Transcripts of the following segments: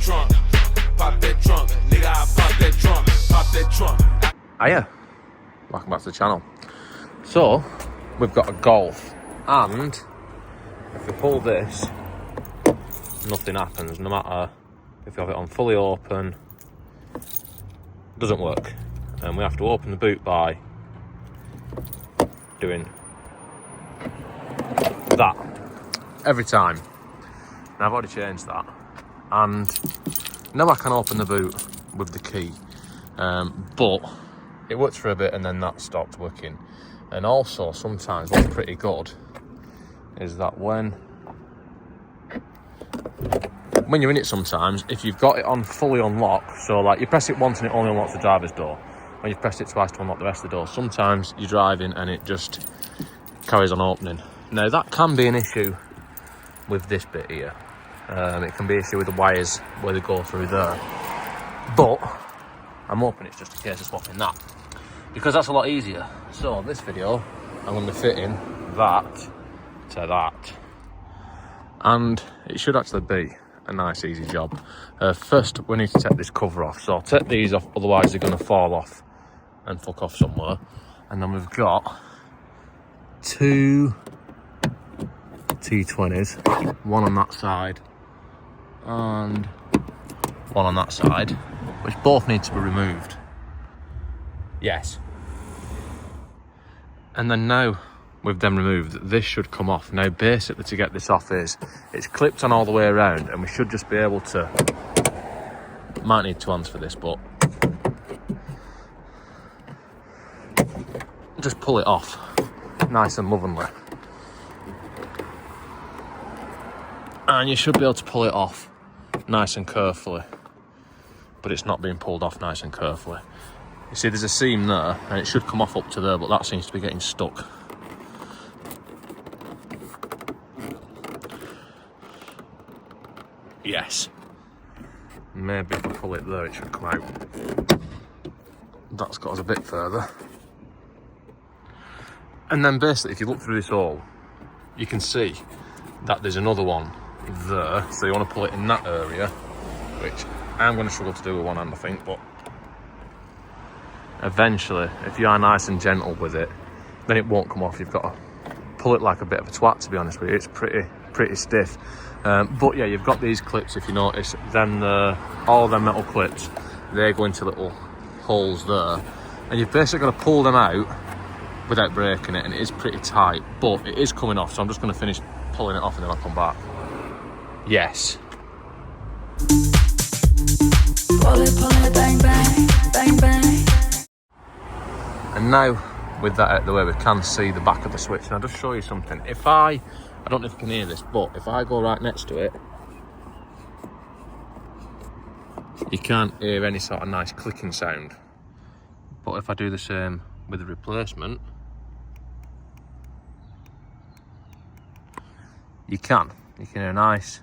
trunk. Pop that trunk, nigga, I pop that trunk. Pop that trunk. Hiya, welcome back to the channel. So, we've got a Golf, and if we pull this, nothing happens, no matter if you have it on fully open, it doesn't work. And we have to open the boot by doing that every time. Now I've already changed that, and now I can open the boot with the key, but it worked for a bit and then that stopped working. And also sometimes what's pretty good is that when you're in it, sometimes if you've got it on fully unlocked, so like you press it once and it only unlocks the driver's door, when you've pressed it twice to unlock the rest of the door, sometimes you're driving and it just carries on opening. Now that can be an issue with this bit here. It can be an issue with the wires where they go through there, but I'm hoping it's just a case of swapping that, because that's a lot easier. So in this video I'm going to be fitting that to that, and it should actually be a nice easy job. First we need to take this cover off, so I'll take these off, otherwise they're going to fall off and fuck off somewhere. And then we've got two T20s, one on that side and one on that side, which both need to be removed. Yes. And then now with them removed, this should come off. Now basically to get this off is, it's clipped on all the way around, and we should just be able to, might need two hands for this, but just pull it off nice and lovingly. And you should be able to pull it off nice and carefully, but it's not being pulled off nice and carefully. You see there's a seam there and it should come off up to there, but that seems to be getting stuck. Yes. Maybe if I pull it there it should come out. That's got us a bit further. And then basically if you look through this hole, you can see that there's another one there, so you want to pull it in that area, which I'm going to struggle to do with one hand I think, but eventually if you are nice and gentle with it, then it won't come off. You've got to pull it like a bit of a twat, to be honest with you. It's pretty stiff, but yeah, you've got these clips, if you notice, then all of them metal clips, they go into little holes there, and you've basically got to pull them out without breaking it, and it is pretty tight, but it is coming off, so I'm just going to finish pulling it off and then I'll come back. Yes. Pull it, bang, bang, bang, bang. And now with that out of the way, we can see the back of the switch. And I'll just show you something. If I don't know if you can hear this, but if I go right next to it, you can't hear any sort of nice clicking sound. But if I do the same with the replacement, you can hear a nice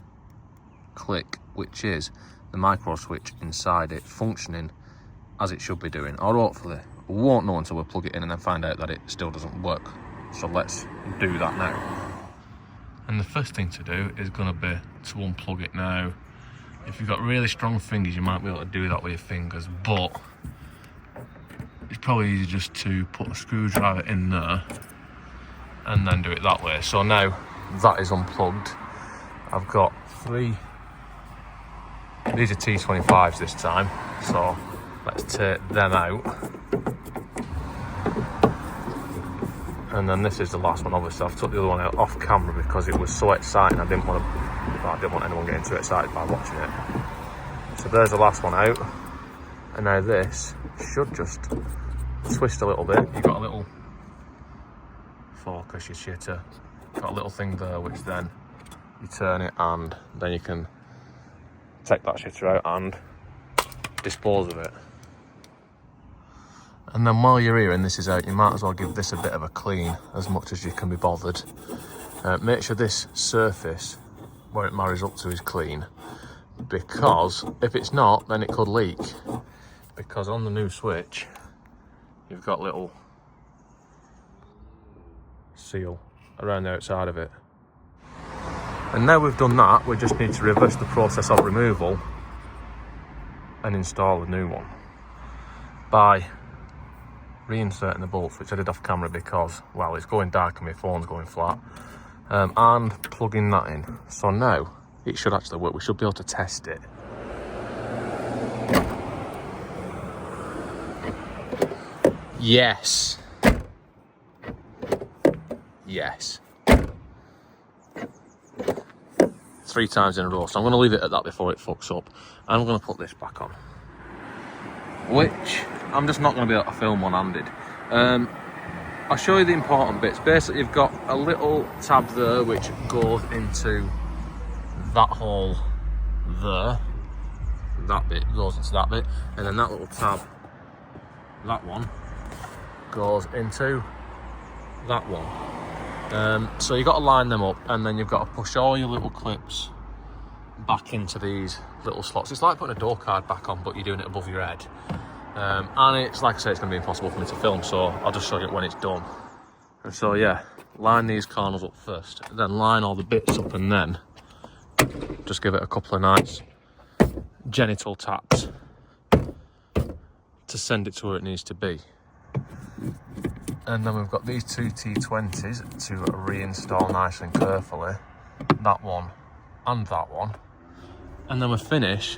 click, which is the micro switch inside it functioning as it should be doing. Or hopefully we won't know until we plug it in and then find out that it still doesn't work. So let's do that now. And the first thing to do is going to be to unplug it now. If you've got really strong fingers, you might be able to do that with your fingers, but it's probably easier just to put a screwdriver in there and then do it that way. So now that is unplugged. I've got three, these are T25s this time, so let's take them out. And then this is the last one. Obviously I've took the other one out off camera because it was so exciting. I didn't want anyone getting too excited by watching it. So there's the last one out, and now this should just twist a little bit. You've got a little focus, you shitter, got a little thing there which then you turn it, and then you can take that shitter out and dispose of it. And then while you're here and this is out, you might as well give this a bit of a clean as much as you can be bothered. Make sure this surface where it marries up to is clean, because if it's not, then it could leak, because on the new switch you've got little seal around the outside of it. And now we've done that, we just need to reverse the process of removal and install a new one by reinserting the bolts, which I did off camera because, well, it's going dark and my phone's going flat, and plugging that in. So now it should actually work. We should be able to test it. Yes. Yes. 3 times in a row. So I'm going to leave it at that before it fucks up. And I'm going to put this back on, which I'm just not going to be able to film one-handed. I'll show you the important bits. Basically, you've got a little tab there which goes into that hole there. That bit goes into that bit, and then that little tab, that one, goes into that one. So you've got to line them up, and then you've got to push all your little clips back into these little slots. It's like putting a door card back on, but you're doing it above your head. And it's, like I say, it's going to be impossible for me to film, so I'll just show you when it's done. And so yeah, line these corners up first, then line all the bits up, and then just give it a couple of nice genital taps to send it to where it needs to be. And then we've got these 2 T20s to reinstall nice and carefully, that one and that one. And then we finish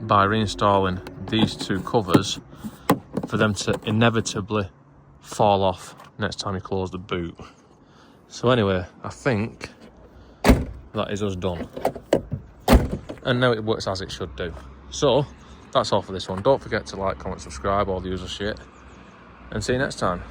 by reinstalling these 2 covers for them to inevitably fall off next time you close the boot. So anyway, I think that is us done. And now it works as it should do. So that's all for this one. Don't forget to like, comment, subscribe, all the usual shit. And see you next time.